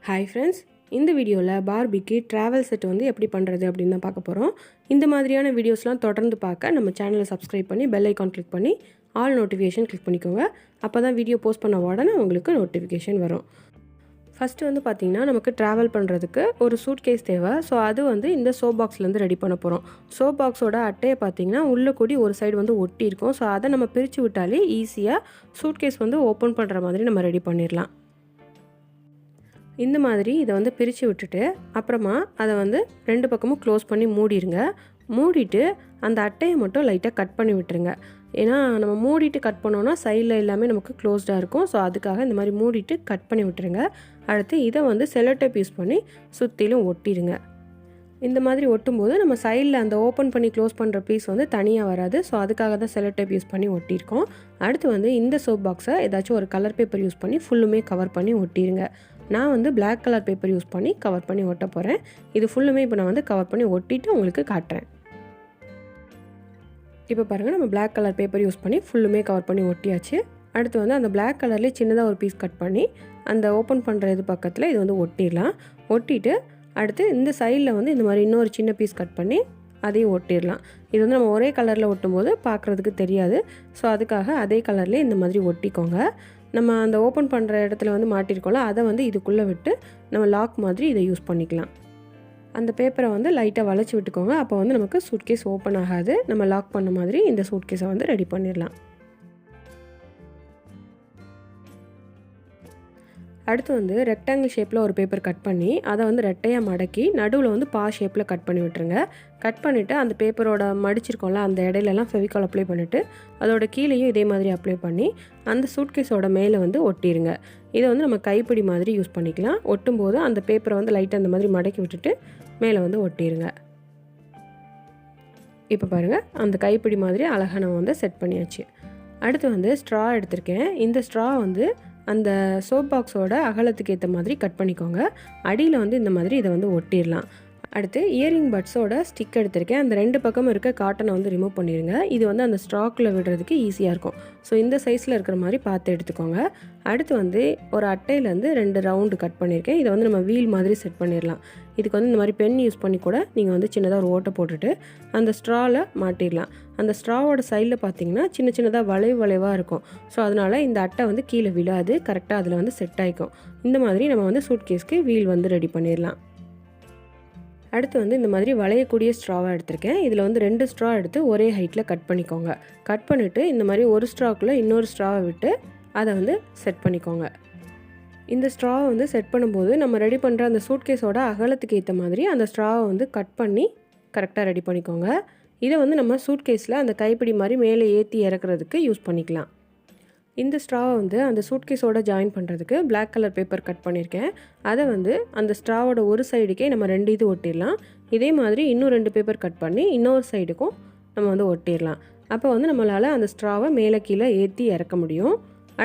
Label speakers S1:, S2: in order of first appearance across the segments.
S1: Hi friends, இந்த வீடியோவில் பார்பிக்கு travel set வந்து எப்படி பண்ணுறது அப்படின்னு தான் பார்க்க போகிறோம். இந்த மாதிரியான வீடியோஸ்லாம் தொடர்ந்து பார்க்க நம்ம சேனலை சப்ஸ்கிரைப் பண்ணி பெல் ஐக்கான் கிளிக் பண்ணி ஆல் நோட்டிஃபிகேஷன் கிளிக் பண்ணிக்கோங்க. அப்போ தான் வீடியோ போஸ்ட் பண்ண உடனே உங்களுக்கு நோட்டிஃபிகேஷன் வரும். ஃபஸ்ட்டு வந்து பார்த்திங்கன்னா நமக்கு ட்ராவல் பண்ணுறதுக்கு ஒரு சூட் கேஸ் தேவை. ஸோ அது வந்து இந்த சோப் பாக்ஸ்லேருந்து ரெடி பண்ண போகிறோம். சோப் பாக்ஸோட அட்டையை பார்த்திங்கன்னா உள்ளே கூடி ஒரு சைடு வந்து ஒட்டி இருக்கும். ஸோ அதை நம்ம பிரித்து விட்டாலே ஈஸியாக சூட் கேஸ் வந்து ஓப்பன் பண்ணுற மாதிரி நம்ம ரெடி பண்ணிடலாம். இந்த மாதிரி இதை வந்து பிரித்து விட்டுட்டு அப்புறமா அதை வந்து ரெண்டு பக்கமும் க்ளோஸ் பண்ணி மூடிடுங்க. மூடிட்டு அந்த அட்டையை மட்டும் லைட்டாக கட் பண்ணி விட்டுருங்க. ஏன்னா நம்ம மூடிட்டு கட் பண்ணோன்னா சைடில் எல்லாமே நமக்கு க்ளோஸ்டாக இருக்கும். ஸோ அதுக்காக இந்த மாதிரி மூடிட்டு கட் பண்ணி விட்டுருங்க. அடுத்து இதை வந்து செல்லோ டேப் யூஸ் பண்ணி சுற்றிலும் ஒட்டிடுங்க. இந்த மாதிரி ஒட்டும்போது நம்ம சைடில் அந்த ஓப்பன் பண்ணி க்ளோஸ் பண்ணுற பீஸ் வந்து தனியாக வராது. ஸோ அதுக்காக தான் செல்லோ டேப் யூஸ் பண்ணி ஒட்டியிருக்கோம். அடுத்து வந்து இந்த சோப் பாக்ஸை ஏதாச்சும் ஒரு கலர் பேப்பர் யூஸ் பண்ணி ஃபுல்லுமே கவர் பண்ணி ஒட்டிடுங்க. நான் வந்து பிளாக் கலர் பேப்பர் யூஸ் பண்ணி கவர் பண்ணி ஒட்ட போகிறேன். இது ஃபுல்லுமே இப்போ நான் வந்து கவர் பண்ணி ஒட்டிட்டு உங்களுக்கு காட்டுறேன். இப்போ பாருங்கள், நம்ம பிளாக் கலர் பேப்பர் யூஸ் பண்ணி ஃபுல்லுமே கவர் பண்ணி ஒட்டியாச்சு. அடுத்து வந்து அந்த பிளாக் கலர்லேயே சின்னதாக ஒரு பீஸ் கட் பண்ணி அந்த ஓப்பன் பண்ணுற இது பக்கத்தில் இது வந்து ஒட்டிடலாம். ஒட்டிட்டு அடுத்து இந்த சைடில் வந்து இந்த மாதிரி இன்னொரு சின்ன பீஸ் கட் பண்ணி அதையும் ஒட்டிடலாம். இது வந்து நம்ம ஒரே கலரில் ஒட்டும்போது பார்க்குறதுக்கு தெரியாது. ஸோ அதுக்காக அதே கலர்லேயே இந்த மாதிரி ஒட்டிக்கோங்க. நம்ம அந்த ஓப்பன் பண்ணுற இடத்துல வந்து மாட்டிருக்கோம்ல, அதை வந்து இதுக்குள்ளே விட்டு நம்ம லாக் மாதிரி இதை யூஸ் பண்ணிக்கலாம். அந்த பேப்பரை வந்து லைட்டாக வளைச்சி விட்டுக்கோங்க. அப்போ வந்து நமக்கு சூட்கேஸ் ஓப்பன் ஆகாது. நம்ம லாக் பண்ண மாதிரி இந்த சூட்கேஸை வந்து ரெடி பண்ணிடலாம். அடுத்து வந்து ரெக்டாங்கிள் ஷேப்பில் ஒரு பேப்பர் கட் பண்ணி அதை வந்து ரெட்டையாக மடக்கி நடுவில் வந்து பா ஷேப்பில் கட் பண்ணி விட்டுருங்க. கட் பண்ணிவிட்டு அந்த பேப்பரோட மடிச்சிருக்கோம்ல அந்த இடையிலலாம் ஃபெவிகால் அப்ளை பண்ணிவிட்டு அதோட கீழேயும் இதே மாதிரி அப்ளை பண்ணி அந்த சூட்கேஸோட மேலே வந்து ஒட்டிடுங்க. இதை வந்து நம்ம கைப்பிடி மாதிரி யூஸ் பண்ணிக்கலாம். ஒட்டும்போது அந்த பேப்பரை வந்து லைட்டாக அந்த மாதிரி மடக்கி விட்டுட்டு மேலே வந்து ஒட்டிடுங்க. இப்போ பாருங்கள், அந்த கைப்பிடி மாதிரி அழகாக நம்ம வந்து செட் பண்ணியாச்சு. அடுத்து வந்து ஸ்ட்ரா எடுத்திருக்கேன். இந்த ஸ்ட்ரா வந்து அந்த சோப் பாக்ஸோட அகலத்துக்கு ஏற்ற மாதிரி கட் பண்ணிக்கோங்க. அடியில் வந்து இந்த மாதிரி இதை வந்து ஒட்டிடலாம். அடுத்து இயரிங் பட்ஸோட ஸ்டிக் எடுத்திருக்கேன். அந்த ரெண்டு பக்கமும் இருக்க காட்டனை வந்து ரிமூவ் பண்ணிடுங்க. இது வந்து அந்த ஸ்ட்ராக்கில் விடுறதுக்கு ஈஸியாக இருக்கும். ஸோ இந்த சைஸில் இருக்கிற மாதிரி பார்த்து எடுத்துக்கோங்க. அடுத்து வந்து ஒரு அட்டையிலேருந்து 2 ரவுண்டு கட் பண்ணியிருக்கேன். இதை வந்து நம்ம வீல் மாதிரி செட் பண்ணிடலாம். இதுக்கு வந்து இந்த மாதிரி பென் யூஸ் பண்ணி கூட நீங்கள் வந்து சின்னதாக ஒரு ஓட்டை போட்டுட்டு அந்த ஸ்ட்ராவில் மாட்டிடலாம். அந்த ஸ்ட்ராவோட சைடில் பார்த்தீங்கன்னா சின்ன சின்னதாக வளைவாக இருக்கும். ஸோ அதனால் இந்த அட்டை வந்து கீழே விழாது, கரெக்டாக அதில் வந்து செட் ஆகிக்கும். இந்த மாதிரி நம்ம வந்து சூட்கேஸ்க்கு வீல் வந்து ரெடி பண்ணிடலாம். அடுத்து வந்து இந்த மாதிரி வளையக்கூடிய ஸ்ட்ராவாக எடுத்திருக்கேன். இதில் வந்து 2 ஸ்ட்ரா எடுத்து ஒரே ஹைட்டில் கட் பண்ணிக்கோங்க. கட் பண்ணிவிட்டு இந்த மாதிரி ஒரு ஸ்ட்ராக்குள்ளே இன்னொரு ஸ்ட்ராவை விட்டு அதை வந்து செட் பண்ணிக்கோங்க. இந்த ஸ்ட்ராவை வந்து செட் பண்ணும்போது நம்ம ரெடி பண்ணுற அந்த சூட்கேஸோட அகலத்துக்கு ஏற்ற மாதிரி அந்த ஸ்ட்ராவை வந்து கட் பண்ணி கரெக்டாக ரெடி பண்ணிக்கோங்க. இதை வந்து நம்ம சூட்கேஸில் அந்த கைப்பிடி மாதிரி மேலே ஏற்றி இறக்குறதுக்கு யூஸ் பண்ணிக்கலாம். இந்த ஸ்ட்ராவை வந்து அந்த சூட்கேஸோட ஜாயின் பண்ணுறதுக்கு பிளாக் கலர் பேப்பர் கட் பண்ணியிருக்கேன். அதை வந்து அந்த ஸ்ட்ராவோட ஒரு சைடுக்கே நம்ம 2 இது ஒட்டிடலாம். இதே மாதிரி இன்னும் 2 பேப்பர் கட் பண்ணி இன்னொரு சைடுக்கும் நம்ம வந்து ஒட்டிடலாம். அப்போ வந்து நம்மளால் அந்த ஸ்ட்ராவை மேலே கீழே ஏற்றி இறக்க முடியும்.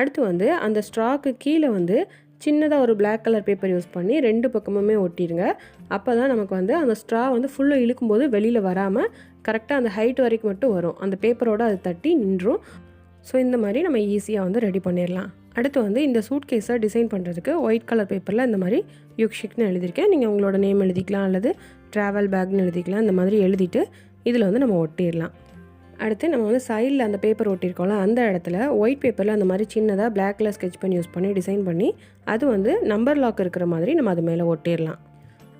S1: அடுத்து வந்து அந்த ஸ்ட்ராக்கு கீழே வந்து சின்னதாக ஒரு பிளாக் கலர் பேப்பர் யூஸ் பண்ணி 2 பக்கமுமே ஒட்டிடுங்க. அப்போ தான் நமக்கு வந்து அந்த ஸ்ட்ரா வந்து ஃபுல்லாக இழுக்கும்போது வெளியில் வராமல் கரெக்டாக அந்த ஹைட் வரைக்கும் மட்டும் வரும். அந்த பேப்பரோடு அது தட்டி நின்றும். ஸோ இந்த மாதிரி நம்ம ஈஸியாக வந்து ரெடி பண்ணிடலாம். அடுத்து வந்து இந்த சூட்கேஸை டிசைன் பண்ணுறதுக்கு ஒயிட் கலர் பேப்பரில் இந்த மாதிரி யுக்ஷிக்னு எழுதியிருக்கேன். நீங்கள் உங்களோட நேம் எழுதிக்கலாம் அல்லது ட்ராவல் பேக்னு எழுதிக்கலாம். இந்த மாதிரி எழுதிட்டு இதில் வந்து நம்ம ஒட்டிடலாம். அடுத்து நம்ம வந்து சைடில் அந்த பேப்பர் ஒட்டியிருக்கோம்ல, அந்த இடத்துல ஒயிட் பேப்பரில் அந்த மாதிரி சின்னதாக பிளாக் கலர் ஸ்கெட்ச் பண்ணி யூஸ் பண்ணி டிசைன் பண்ணி அது வந்து நம்பர் லாக் இருக்கிற மாதிரி நம்ம அது மேலே ஒட்டிடலாம்.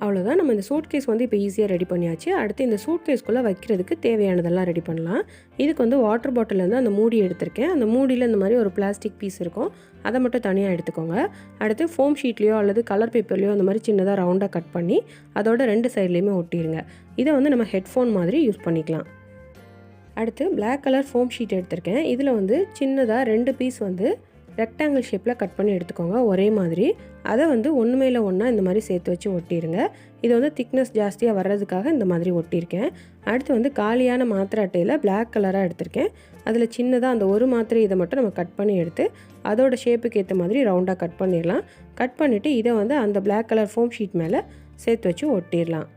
S1: அவ்வளோதான், நம்ம இந்த சூட்கேஸ் வந்து இப்போ ஈஸியாக ரெடி பண்ணியாச்சு. அடுத்து இந்த சூட்கேஸ்க்குள்ளே வைக்கிறதுக்கு தேவையானதெல்லாம் ரெடி பண்ணலாம். இதுக்கு வந்து வாட்டர் பாட்டிலேருந்து அந்த மூடி எடுத்திருக்கேன். அந்த மூடியில் இந்த மாதிரி ஒரு பிளாஸ்டிக் பீஸ் இருக்கும், அதை மட்டும் தனியாக எடுத்துக்கோங்க. அடுத்து ஃபோம் ஷீட்லேயோ அல்லது கலர் பேப்பர்லேயோ அந்த மாதிரி சின்னதாக ரவுண்டாக கட் பண்ணி அதோட 2 சைட்லேயுமே ஒட்டிடுங்க. இதை வந்து நம்ம ஹெட்ஃபோன் மாதிரி யூஸ் பண்ணிக்கலாம். அடுத்து பிளாக் கலர் ஃபோம் ஷீட் எடுத்திருக்கேன். இதில் வந்து சின்னதாக 2 பீஸ் வந்து ரெக்டாங்கிள் ஷேப்பில் கட் பண்ணி எடுத்துக்கோங்க ஒரே மாதிரி. அதை வந்து ஒன்று மேலே ஒன்றா இந்த மாதிரி சேர்த்து வச்சு ஒட்டிடுங்க. இது வந்து திக்னஸ் ஜாஸ்தியாக வர்றதுக்காக இந்த மாதிரி ஒட்டியிருக்கேன். அடுத்து வந்து காலியான மாத்திரை அட்டையில் பிளாக் கலராக எடுத்திருக்கேன். அதில் சின்னதாக அந்த ஒரு மாத்திரை இதை மட்டும் நம்ம கட் பண்ணி எடுத்து அதோட ஷேப்புக்கு ஏற்ற மாதிரி ரவுண்டாக கட் பண்ணிடலாம். கட் பண்ணிவிட்டு இதை வந்து அந்த பிளாக் கலர் ஃபோம் ஷீட் மேலே சேர்த்து வச்சு ஒட்டிடலாம்.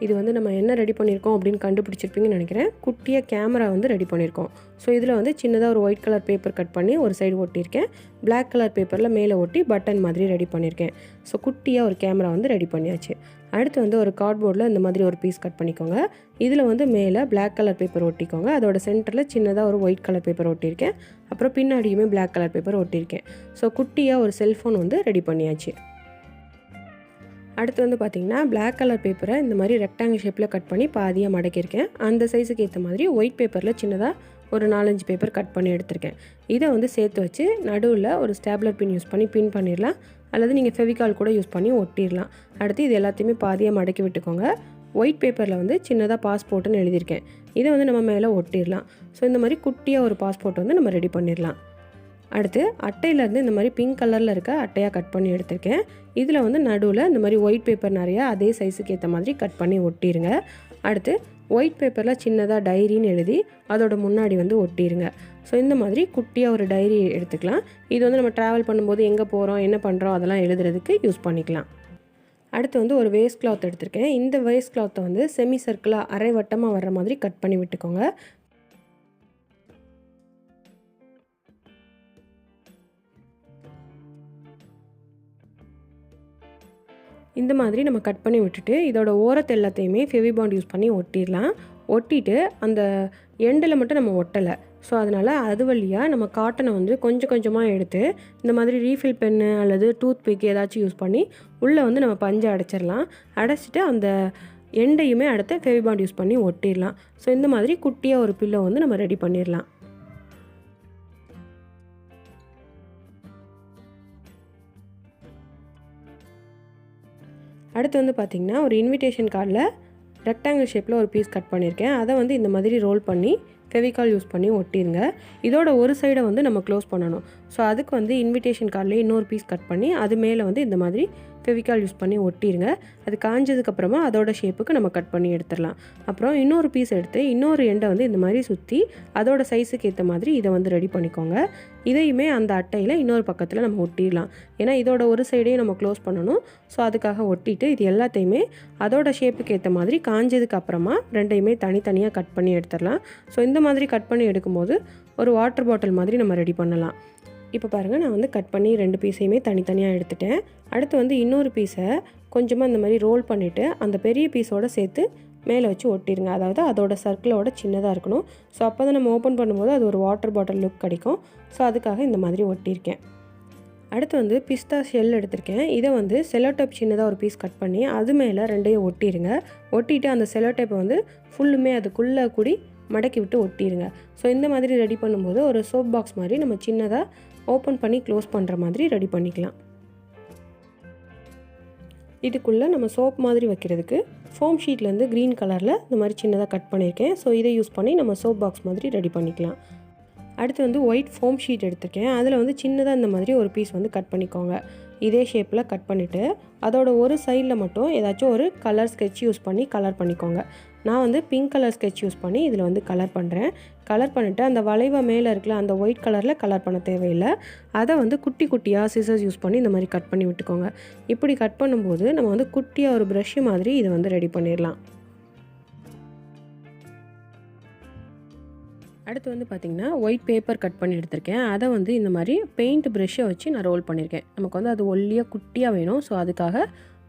S1: இது வந்து நம்ம என்ன ரெடி பண்ணியிருக்கோம் அப்படின்னு கண்டுபிடிச்சிருப்பீங்கன்னு நினைக்கிறேன். குட்டியாக கேமரா வந்து ரெடி பண்ணியிருக்கோம். ஸோ இதில் வந்து சின்னதாக ஒரு ஒயிட் கலர் பேப்பர் கட் பண்ணி ஒரு சைடு ஒட்டியிருக்கேன். பிளாக் கலர் பேப்பரில் மேலே ஒட்டி பட்டன் மாதிரி ரெடி பண்ணியிருக்கேன். ஸோ குட்டியாக ஒரு கேமரா வந்து ரெடி பண்ணியாச்சு. அடுத்து வந்து ஒரு கார்ட்போர்டில் இந்த மாதிரி ஒரு பீஸ் கட் பண்ணிக்கோங்க. இதில் வந்து மேலே பிளாக் கலர் பேப்பர் ஒட்டிக்கோங்க. அதோட சென்டரில் சின்னதாக ஒரு ஒயிட் கலர் பேப்பர் ஒட்டியிருக்கேன். அப்புறம் பின்னாடியுமே பிளாக் கலர் பேப்பர் ஒட்டியிருக்கேன். ஸோ குட்டியாக ஒரு செல்ஃபோன் வந்து ரெடி பண்ணியாச்சு. அடுத்து வந்து பார்த்திங்கன்னா பிளாக் கலர் பேப்பரை இந்த மாதிரி ரெக்டாங்கிள் ஷேப்பில் கட் பண்ணி பாதியாக மடக்கியிருக்கேன். அந்த சைஸுக்கு ஏற்ற மாதிரி ஒயிட் பேப்பரில் சின்னதாக ஒரு 4-5 பேப்பர் கட் பண்ணி எடுத்திருக்கேன். இதை வந்து சேர்த்து வச்சு நடுவில் ஒரு ஸ்டாப்லர் பின் யூஸ் பண்ணி பின் பண்ணிடலாம். அல்லது நீங்கள் ஃபெவிகால் கூட யூஸ் பண்ணி ஒட்டிடலாம். அடுத்து இது எல்லாத்தையுமே பாதியாக மடக்கி விட்டுக்கோங்க. ஒயிட் பேப்பரில் வந்து சின்னதாக பாஸ்போர்ட்டுன்னு எழுதியிருக்கேன். இதை வந்து நம்ம மேலே ஒட்டிடலாம். ஸோ இந்த மாதிரி குட்டியாக ஒரு பாஸ்போர்ட் வந்து நம்ம ரெடி பண்ணிடலாம். அடுத்து அட்டையிலேருந்து இந்த மாதிரி பிங்க் கலரில் இருக்க அட்டையாக கட் பண்ணி எடுத்திருக்கேன். இதில் வந்து நடுவில் இந்த மாதிரி ஒயிட் பேப்பர் நிறையா அதே சைஸுக்கு ஏற்ற மாதிரி கட் பண்ணி ஒட்டிடுங்க. அடுத்து ஒயிட் பேப்பரில் சின்னதாக டைரின்னு எழுதி அதோட முன்னாடி வந்து ஒட்டிடுங்க. ஸோ இந்த மாதிரி குட்டியாக ஒரு டைரி எடுத்துக்கலாம். இது வந்து நம்ம ட்ராவல் பண்ணும்போது எங்கே போகிறோம் என்ன பண்ணுறோம் அதெல்லாம் எழுதுறதுக்கு யூஸ் பண்ணிக்கலாம். அடுத்து வந்து ஒரு வேஸ்ட் கிளாத் எடுத்திருக்கேன். இந்த வேஸ்ட் கிளாத்தை வந்து செமி சர்க்கிளாக அரை வட்டமாக வர்ற மாதிரி கட் பண்ணி விட்டுக்கோங்க. இந்த மாதிரி நம்ம கட் பண்ணி விட்டுட்டு இதோட ஓரத்தை எல்லாத்தையுமே ஃபெவிபாண்ட் யூஸ் பண்ணி ஒட்டிடலாம். ஒட்டிட்டு அந்த எண்டில் மட்டும் நம்ம ஒட்டலை. ஸோ அதனால் அது வழியாக நம்ம காட்டனை வந்து கொஞ்சம் கொஞ்சமாக எடுத்து இந்த மாதிரி ரீஃபில் பென்னு அல்லது டூத் பிக் ஏதாச்சும் யூஸ் பண்ணி உள்ளே வந்து நம்ம பஞ்சை அடைச்சிடலாம். அடைச்சிட்டு அந்த எண்டையுமே அடுத்து ஃபெவிபாண்ட் யூஸ் பண்ணி ஒட்டிடலாம். ஸோ இந்த மாதிரி குட்டியாக ஒரு பில்லோ வந்து நம்ம ரெடி பண்ணிடலாம். அடுத்து வந்து பார்த்திங்கன்னா ஒரு இன்விடேஷன் கார்டில் ரெக்டாங்கிள் ஷேப்பில் ஒரு பீஸ் கட் பண்ணியிருக்கேன். அதை வந்து இந்த மாதிரி ரோல் பண்ணி ஃபெவிகால் யூஸ் பண்ணி ஒட்டிடுங்க. இதோட ஒரு சைடை வந்து நம்ம க்ளோஸ் பண்ணணும். ஸோ அதுக்கு வந்து இன்விடேஷன் கார்டில் இன்னொரு பீஸ் கட் பண்ணி அது மேலே வந்து இந்த மாதிரி ஃபெவிகால் யூஸ் பண்ணி ஒட்டிடுங்க. அது காஞ்சதுக்கப்புறமா அதோட ஷேப்புக்கு நம்ம கட் பண்ணி எடுத்துடலாம். அப்புறம் இன்னொரு பீஸ் எடுத்து இன்னொரு எண்டை வந்து இந்த மாதிரி சுற்றி அதோட சைஸுக்கு ஏற்ற மாதிரி இதை வந்து ரெடி பண்ணிக்கோங்க. இதையுமே அந்த அட்டையில் இன்னொரு பக்கத்தில் நம்ம ஒட்டிடலாம். ஏன்னா இதோட ஒரு சைடையும் நம்ம க்ளோஸ் பண்ணணும். ஸோ அதுக்காக ஒட்டிட்டு இது எல்லாத்தையுமே அதோட ஷேப்புக்கு ஏற்ற மாதிரி காஞ்சதுக்கு அப்புறமா ரெண்டையுமே தனித்தனியாக கட் பண்ணி எடுத்துடலாம். ஸோ இந்த மாதிரி கட் பண்ணி எடுக்கும்போது ஒரு வாட்டர் பாட்டில் மாதிரி நம்ம ரெடி பண்ணலாம். இப்போ பாருங்கள், நான் வந்து கட் பண்ணி 2 பீஸையுமே தனித்தனியாக எடுத்துட்டேன். அடுத்து வந்து இன்னொரு பீஸை கொஞ்சமாக இந்த மாதிரி ரோல் பண்ணிவிட்டு அந்த பெரிய பீஸோடு சேர்த்து மேலே வச்சு ஒட்டிடுங்க. அதாவது அதோட சர்க்கிளோட சின்னதாக இருக்கணும். ஸோ அப்போ தான் நம்ம ஓப்பன் பண்ணும்போது அது ஒரு வாட்டர் பாட்டில் லுக் கிடைக்கும். ஸோ அதுக்காக இந்த மாதிரி ஒட்டியிருக்கேன். அடுத்து வந்து பிஸ்தா ஷெல் எடுத்திருக்கேன். இதை வந்து செலோடேப் சின்னதாக ஒரு பீஸ் கட் பண்ணி அது மேலே ரெண்டையும் ஒட்டிடுங்க. ஒட்டிட்டு அந்த செலோடேப்பை வந்து ஃபுல்லுமே அதுக்குள்ளே கூடி மடக்கி விட்டு ஒட்டிடுங்க. ஸோ இந்த மாதிரி ரெடி பண்ணும்போது ஒரு சோப் பாக்ஸ் மாதிரி நம்ம சின்னதாக ஓப்பன் பண்ணி க்ளோஸ் பண்ணுற மாதிரி ரெடி பண்ணிக்கலாம். இதுக்குள்ளே நம்ம சோப் மாதிரி வைக்கிறதுக்கு ஃபோம் ஷீட்லேருந்து க்ரீன் கலரில் இந்த மாதிரி சின்னதாக கட் பண்ணியிருக்கேன். ஸோ இதை யூஸ் பண்ணி நம்ம சோப் பாக்ஸ் மாதிரி ரெடி பண்ணிக்கலாம். அடுத்து வந்து ஒயிட் ஃபோம் ஷீட் எடுத்திருக்கேன். அதில் வந்து சின்னதாக இந்த மாதிரி ஒரு பீஸ் வந்து கட் பண்ணிக்கோங்க. இதே ஷேப்பில் கட் பண்ணிவிட்டு அதோட ஒரு சைடில் மட்டும் ஏதாச்சும் ஒரு கலர் ஸ்கெட்ச் யூஸ் பண்ணி கலர் பண்ணிக்கோங்க. நான் வந்து பிங்க் கலர் ஸ்கெட்ச் யூஸ் பண்ணி இதில் வந்து கலர் பண்ணுறேன். கலர் பண்ணிவிட்டு அந்த வளைவை மேலே இருக்கல அந்த ஒயிட் கலரில் கலர் பண்ண தேவையில்லை. அதை வந்து குட்டி குட்டியாக சிசர்ஸ் யூஸ் பண்ணி இந்த மாதிரி கட் பண்ணி விட்டுக்கோங்க. இப்படி கட் பண்ணும்போது நம்ம வந்து குட்டியாக ஒரு ப்ரஷ்ஷு மாதிரி இதை வந்து ரெடி பண்ணிடலாம். அடுத்து வந்து பார்த்திங்கன்னா ஒயிட் பேப்பர் கட் பண்ணி எடுத்திருக்கேன். அதை வந்து இந்த மாதிரி பெயிண்ட் ப்ரஷ்ஷை வச்சு நான் ரோல் பண்ணியிருக்கேன். நமக்கு வந்து அது ஒல்லியாக குட்டியாக வேணும். ஸோ அதுக்காக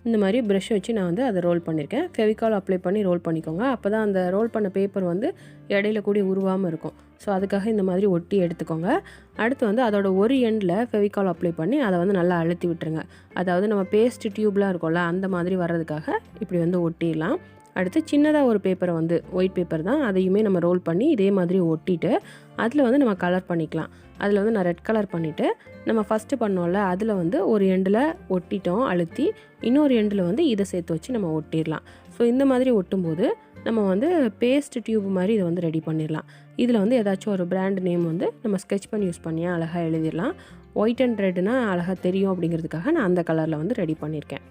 S1: இந்த மாதிரி ப்ரஷ்ஷை வச்சு நான் வந்து அதை ரோல் பண்ணியிருக்கேன். ஃபெவிகால் அப்ளை பண்ணி ரோல் பண்ணிக்கோங்க. அப்போ தான் அந்த ரோல் பண்ண பேப்பர் வந்து இடையில கூடி உருவாமல் இருக்கும். ஸோ அதுக்காக இந்த மாதிரி ஒட்டி எடுத்துக்கோங்க. அடுத்து வந்து அதோட ஒரு எண்டில் ஃபெவிகால் அப்ளை பண்ணி அதை வந்து நல்லா அழுத்தி விட்டுருங்க. அதாவது நம்ம பேஸ்ட் டியூப்லாம் இருக்கும்ல அந்த மாதிரி வர்றதுக்காக இப்படி வந்து ஒட்டிடலாம். அடுத்து சின்னதாக ஒரு பேப்பரை வந்து ஒயிட் பேப்பர் தான், அதையுமே நம்ம ரோல் பண்ணி இதே மாதிரி ஒட்டிட்டு அதில் வந்து நம்ம கலர் பண்ணிக்கலாம். அதில் வந்து நான் ரெட் கலர் பண்ணிவிட்டு நம்ம ஃபஸ்ட்டு பண்ணோம்ல அதில் வந்து ஒரு எண்டில் ஒட்டிட்டோம் அழுத்தி, இன்னொரு எண்டில் வந்து இதை சேர்த்து வச்சு நம்ம ஒட்டிடலாம். ஸோ இந்த மாதிரி ஒட்டும்போது நம்ம வந்து பேஸ்ட் டியூப் மாதிரி இதை வந்து ரெடி பண்ணிடலாம். இதில் வந்து ஏதாச்சும் ஒரு பிராண்ட் நேம் வந்து நம்ம ஸ்கெட்ச் பண்ணி யூஸ் பண்ணி அழகாக எழுதிடலாம். ஒயிட் அண்ட் ரெட்னா அழகாக தெரியும் அப்படிங்கிறதுக்காக நான் அந்த கலரில் வந்து ரெடி பண்ணியிருக்கேன்.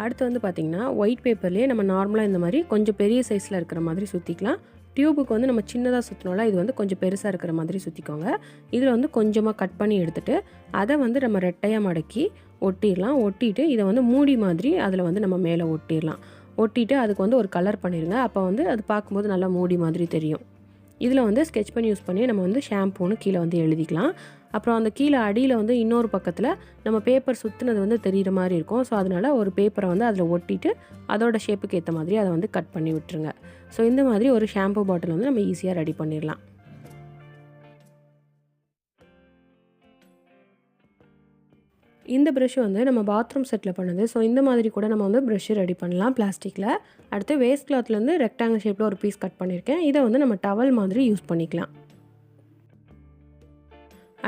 S1: அடுத்து வந்து பார்த்திங்கன்னா ஒயிட் பேப்பர்லேயே நம்ம நார்மலாக இந்த மாதிரி கொஞ்சம் பெரிய சைஸில் இருக்கிற மாதிரி சுற்றிக்கலாம். டியூபுக்கு வந்து நம்ம சின்னதாக சுற்றினோம்ல, இது வந்து கொஞ்சம் பெருசாக இருக்கிற மாதிரி சுற்றிக்கோங்க. இதில் வந்து கொஞ்சமாக கட் பண்ணி எடுத்துகிட்டு அதை வந்து நம்ம ரெட்டையாக மடக்கி ஒட்டிடலாம். ஒட்டிட்டு இதை வந்து மூடி மாதிரி அதில் வந்து நம்ம மேலே ஒட்டிடலாம். ஒட்டிட்டு அதுக்கு வந்து ஒரு கலர் பண்ணிடுங்க. அப்போ வந்து அது பார்க்கும்போது நல்லா மூடி மாதிரி தெரியும். இதில் வந்து ஸ்கெட்ச் பென் யூஸ் பண்ணி நம்ம வந்து ஷாம்பூன்னு கீழே வந்து எழுதிக்கலாம். அப்புறம் அந்த கீழே அடியில் வந்து இன்னொரு பக்கத்தில் நம்ம பேப்பர் சுற்றுனது வந்து தெரிகிற மாதிரி இருக்கும். ஸோ அதனால் ஒரு பேப்பரை வந்து அதில் ஒட்டிட்டு அதோட ஷேப்புக்கு ஏற்ற மாதிரி அதை வந்து கட் பண்ணி விட்டுருங்க. ஸோ இந்த மாதிரி ஒரு ஷாம்பூ பாட்டில் வந்து நம்ம ஈஸியாக ரெடி பண்ணிடலாம். இந்த ப்ரஷ் வந்து நம்ம பாத்ரூம் செட்டில் பண்ணது. ஸோ இந்த மாதிரி கூட நம்ம வந்து ப்ரஷ்ஷு ரெடி பண்ணலாம் பிளாஸ்டிக்கில். அடுத்து வேஸ்ட் கிளாத்லேருந்து ரெக்டாங்கிள் ஷேப்பில் ஒரு பீஸ் கட் பண்ணியிருக்கேன். இதை வந்து நம்ம டவல் மாதிரி யூஸ் பண்ணிக்கலாம்.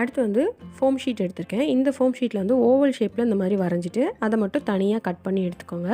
S1: அடுத்து வந்து ஃபோம் ஷீட் எடுத்திருக்கேன். இந்த ஃபோம் ஷீட்டில் வந்து ஓவல் ஷேப்பில் இந்த மாதிரி வரைஞ்சிட்டு அதை மட்டும் தனியாக கட் பண்ணி எடுத்துக்கோங்க.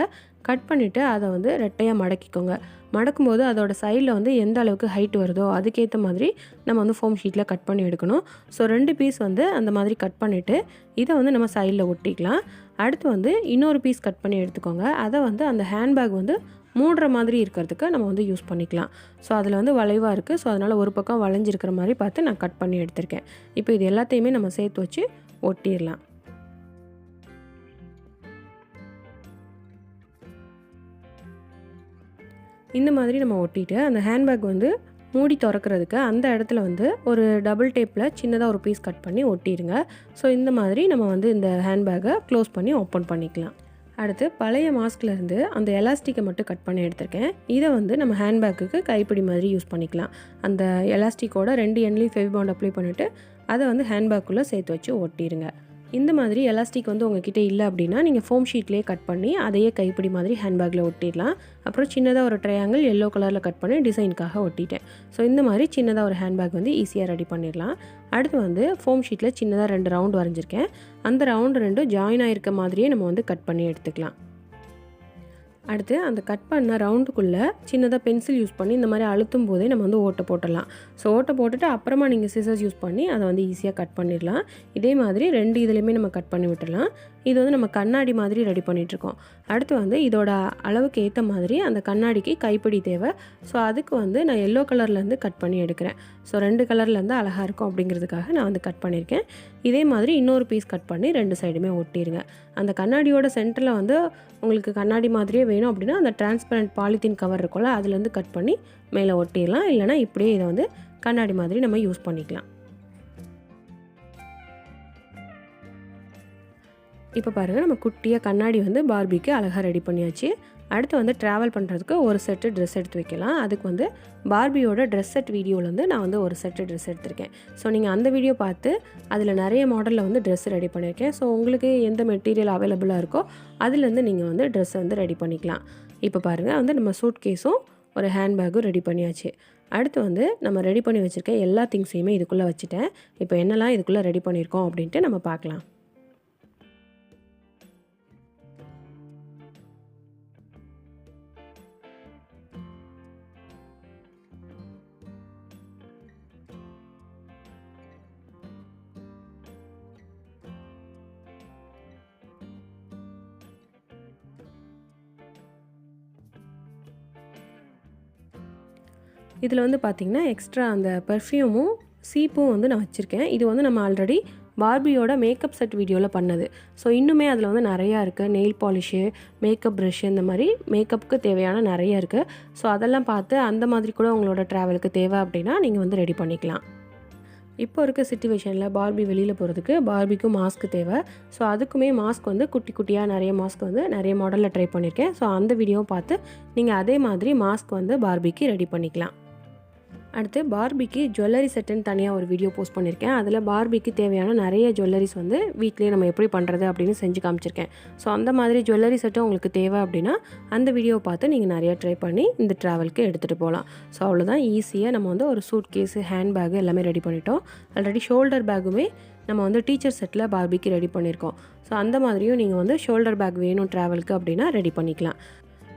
S1: கட் பண்ணிவிட்டு அதை வந்து ரெட்டையாக மடக்கிக்கோங்க. மடக்கும்போது அதோட சைடில் வந்து எந்த அளவுக்கு ஹைட் வருதோ அதுக்கேற்ற மாதிரி நம்ம வந்து ஃபோம் ஷீட்டில் கட் பண்ணி எடுக்கணும். ஸோ 2 பீஸ் வந்து அந்த மாதிரி கட் பண்ணிவிட்டு இதை வந்து நம்ம சைடில் ஒட்டிக்கலாம். அடுத்து வந்து இன்னொரு பீஸ் கட் பண்ணி எடுத்துக்கோங்க. அதை வந்து அந்த ஹேண்ட்பேக் வந்து மூடுற மாதிரி இருக்கிறதுக்கு நம்ம வந்து யூஸ் பண்ணிக்கலாம். ஸோ அதில் வந்து வளைவாக இருக்குது. ஸோ அதனால் ஒரு பக்கம் வளைஞ்சிருக்கிற மாதிரி பார்த்து நான் கட் பண்ணி எடுத்திருக்கேன். இப்போ இது எல்லாத்தையுமே நம்ம சேர்த்து வச்சு ஒட்டிடலாம். இந்த மாதிரி நம்ம ஒட்டிட்டு அந்த ஹேண்ட்பேக் வந்து மூடி திறக்கிறதுக்கு அந்த இடத்துல வந்து ஒரு டபுள் டேப்பில் சின்னதாக ஒரு பீஸ் கட் பண்ணி ஒட்டிடுங்க. ஸோ இந்த மாதிரி நம்ம வந்து இந்த ஹேண்ட்பேக்கை க்ளோஸ் பண்ணி ஓப்பன் பண்ணிக்கலாம். அடுத்து பழைய மாஸ்க்லேருந்து அந்த எலாஸ்டிக்கை மட்டும் கட் பண்ணி எடுத்திருக்கேன். இதை வந்து நம்ம ஹேண்ட்பேக்குக்கு கைப்பிடி மாதிரி யூஸ் பண்ணிக்கலாம். அந்த எலாஸ்டிக்கோட 2 எண்ட்லேயும் ஃபெவிபாண்ட் அப்ளை பண்ணிவிட்டு அதை வந்து ஹேண்ட்பேக்குள்ளே சேர்த்து வச்சு ஒட்டிடுங்க. இந்த மாதிரி எலாஸ்டிக் வந்து உங்ககிட்ட இல்லை அப்படின்னா நீங்கள் ஃபோம் ஷீட்லேயே கட் பண்ணி அதையே கைப்பிடி மாதிரி ஹேண்ட்பேக்கில் ஒட்டிடலாம். அப்புறம் சின்னதாக ஒரு ட்ரையாங்கிள் எல்லோ கலரில் கட் பண்ணி டிசைனுக்காக ஒட்டிட்டேன். ஸோ இந்த மாதிரி சின்னதாக ஒரு ஹேண்ட்பேக் வந்து ஈஸியாக ரெடி பண்ணிடலாம். அடுத்து வந்து ஃபோம் ஷீட்டில் சின்னதாக 2 ரவுண்ட் வரைஞ்சிருக்கேன். அந்த ரவுண்டு 2 ஜாயின் ஆகிருக்க மாதிரியே நம்ம வந்து கட் பண்ணி எடுத்துக்கலாம். அடுத்து அந்த கட் பண்ண ரவுண்டுக்குள்ளே சின்னதாக பென்சில் யூஸ் பண்ணி இந்த மாதிரி அழுத்தும் போதே நம்ம வந்து ஓட்டை போட்டுடலாம். ஸோ ஓட்டை போட்டுட்டு அப்புறமா நீங்கள் சிசர்ஸ் யூஸ் பண்ணி அதை வந்து ஈஸியாக கட் பண்ணிடலாம். இதே மாதிரி 2 இதுலேயுமே நம்ம கட் பண்ணி விட்டுடலாம். இது வந்து நம்ம கண்ணாடி மாதிரி ரெடி பண்ணிகிட்ருக்கோம். அடுத்து வந்து இதோட அளவுக்கு ஏற்ற மாதிரி அந்த கண்ணாடிக்கு கைப்பிடி தேவை. ஸோ அதுக்கு வந்து நான் எல்லோ கலர்லேருந்து கட் பண்ணி எடுக்கிறேன். ஸோ 2 கலர்லேருந்து அழகாக இருக்கும் அப்படிங்கிறதுக்காக நான் வந்து கட் பண்ணியிருக்கேன். இதே மாதிரி இன்னொரு பீஸ் கட் பண்ணி 2 சைடுமே ஒட்டிடுங்க. அந்த கண்ணாடியோட சென்டரில் வந்து உங்களுக்கு கண்ணாடி மாதிரியே வேணும் அப்படின்னா அந்த டிரான்ஸ்பரண்ட் பாலித்தீன் கவர் இருக்கும்ல அதுலேருந்து கட் பண்ணி மேலே ஒட்டிடலாம். இல்லைனா இப்படியே இதை வந்து கண்ணாடி மாதிரி நம்ம யூஸ் பண்ணிக்கலாம். இப்போ பாருங்கள், நம்ம குட்டியாக கண்ணாடி வந்து பார்பிக்கு அழகாக ரெடி பண்ணியாச்சு. அடுத்து வந்து ட்ராவல் பண்ணுறதுக்கு ஒரு செட்டு ட்ரெஸ் எடுத்து வைக்கலாம். அதுக்கு வந்து பார்பியோட ட்ரெஸ் செட் வீடியோவில் நான் வந்து ஒரு செட்டு ட்ரெஸ் எடுத்திருக்கேன். ஸோ நீங்கள் அந்த வீடியோ பார்த்து அதில் நிறைய மாடலில் வந்து ட்ரெஸ் ரெடி பண்ணியிருக்கேன். ஸோ உங்களுக்கு எந்த மெட்டீரியல் அவைலபிளாக இருக்கோ அதுலேருந்து நீங்கள் வந்து ட்ரெஸ்ஸை வந்து ரெடி பண்ணிக்கலாம். இப்போ பாருங்கள், வந்து நம்ம சூட் கேஸும் ஒரு ஹேண்ட்பேக்கும் ரெடி பண்ணியாச்சு. அடுத்து வந்து நம்ம ரெடி பண்ணி வச்சுருக்க எல்லா திங்ஸையுமே இதுக்குள்ளே வச்சுட்டேன். இப்போ என்னெல்லாம் இதுக்குள்ளே ரெடி பண்ணியிருக்கோம் அப்படின்ட்டு நம்ம பார்க்கலாம். இதில் வந்து பார்த்திங்கன்னா எக்ஸ்ட்ரா அந்த பெர்ஃப்யூமும் சீப்பும் வந்து நான் வச்சுருக்கேன். இது வந்து நம்ம ஆல்ரெடி பார்பியோட மேக்கப் செட் வீடியோவில் பண்ணது. ஸோ இன்னுமே அதில் வந்து நிறையா இருக்குது. நெயில் பாலிஷு, மேக்கப் ப்ரஷ்ஷு, இந்த மாதிரி மேக்கப்புக்கு தேவையான நிறைய இருக்குது. ஸோ அதெல்லாம் பார்த்து அந்த மாதிரி கூட உங்களோட ட்ராவலுக்கு தேவை அப்படின்னா நீங்கள் வந்து ரெடி பண்ணிக்கலாம். இப்போ இருக்க சிச்சுவேஷனில் பார்பி வெளியில் போகிறதுக்கு பார்பிக்கும் மாஸ்க் தேவை. ஸோ அதுக்குமே மாஸ்க் வந்து குட்டி குட்டியாக நிறைய மாஸ்க் வந்து நிறைய மாடலில் ட்ரை பண்ணியிருக்கேன். ஸோ அந்த வீடியோவும் பார்த்து நீங்கள் அதே மாதிரி மாஸ்க் வந்து பார்பிக்கு ரெடி பண்ணிக்கலாம். அடுத்து பார்பிக்கு ஜுவல்லரி செட்டுன்னு தனியாக ஒரு வீடியோ போஸ்ட் பண்ணியிருக்கேன். அதில் பார்பிக்கு தேவையான நிறைய ஜுவல்லரிஸ் வந்து வீட்டிலே நம்ம எப்படி பண்ணுறது அப்படின்னு செஞ்சு காமிச்சிருக்கேன். ஸோ அந்த மாதிரி ஜுவல்லரி செட்டும் உங்களுக்கு தேவை அப்படின்னா அந்த வீடியோவை பார்த்து நீங்கள் நிறையா ட்ரை பண்ணி இந்த ட்ராவலுக்கு எடுத்துகிட்டு போகலாம். ஸோ அவ்வளோதான், ஈஸியாக நம்ம வந்து ஒரு சூட் கேஸு, ஹேண்ட் பேக்கு எல்லாமே ரெடி பண்ணிட்டோம். ஆல்ரெடி ஷோல்டர் பேக்குமே நம்ம வந்து டீச்சர் செட்டில் பார்பிக்கு ரெடி பண்ணியிருக்கோம். ஸோ அந்த மாதிரியும் நீங்கள் வந்து ஷோல்டர் பேக் வேணும் ட்ராவலுக்கு அப்படின்னா ரெடி பண்ணிக்கலாம்.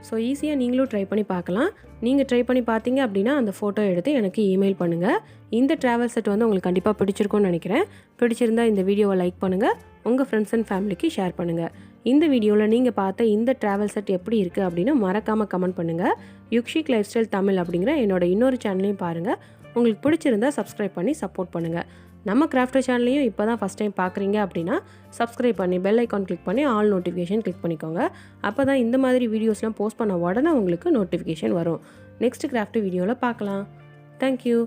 S1: ஸோ ஈஸியாக நீங்களும் ட்ரை பண்ணி பார்க்கலாம். நீங்கள் ட்ரை பண்ணி பார்த்தீங்க அப்படின்னா அந்த ஃபோட்டோ எடுத்து எனக்கு இமெயில் பண்ணுங்கள். இந்த ட்ராவல் செட் வந்து உங்களுக்கு கண்டிப்பாக பிடிச்சிருக்கும்னு நினைக்கிறேன். பிடிச்சிருந்தால் இந்த வீடியோவை லைக் பண்ணுங்கள், உங்கள் ஃப்ரெண்ட்ஸ் அண்ட் ஃபேமிலிக்கு ஷேர் பண்ணுங்கள். இந்த வீடியோவில் நீங்கள் பார்த்த இந்த ட்ராவல் செட் எப்படி இருக்குது அப்படின்னு மறக்காமல் கமெண்ட் பண்ணுங்கள். யுக்ஷிக் லைஃப் ஸ்டைல் தமிழ் அப்படிங்கிற என்னோட இன்னொரு சேனலையும் பாருங்கள். உங்களுக்கு பிடிச்சிருந்தால் சப்ஸ்கிரைப் பண்ணி சப்போர்ட் பண்ணுங்கள். நம்ம கிராஃப்ட் சேனலையும் இப்போ தான் ஃபஸ்ட் டைம் பார்க்குறீங்க அப்படின்னா சப்ஸ்கிரைப் பண்ணி பெல் ஐக்கான் கிளிக் பண்ணி ஆல் நோட்டிஃபிகேஷன் கிளிக் பண்ணிக்கோங்க. அப்போ தான் இந்த மாதிரி வீடியோஸ்லாம் போஸ்ட் பண்ண உடனே உங்களுக்கு நோட்டிஃபிகேஷன் வரும். நெக்ஸ்ட் கிராஃப்ட் வீடியோவில் பார்க்கலாம். தேங்க்யூ.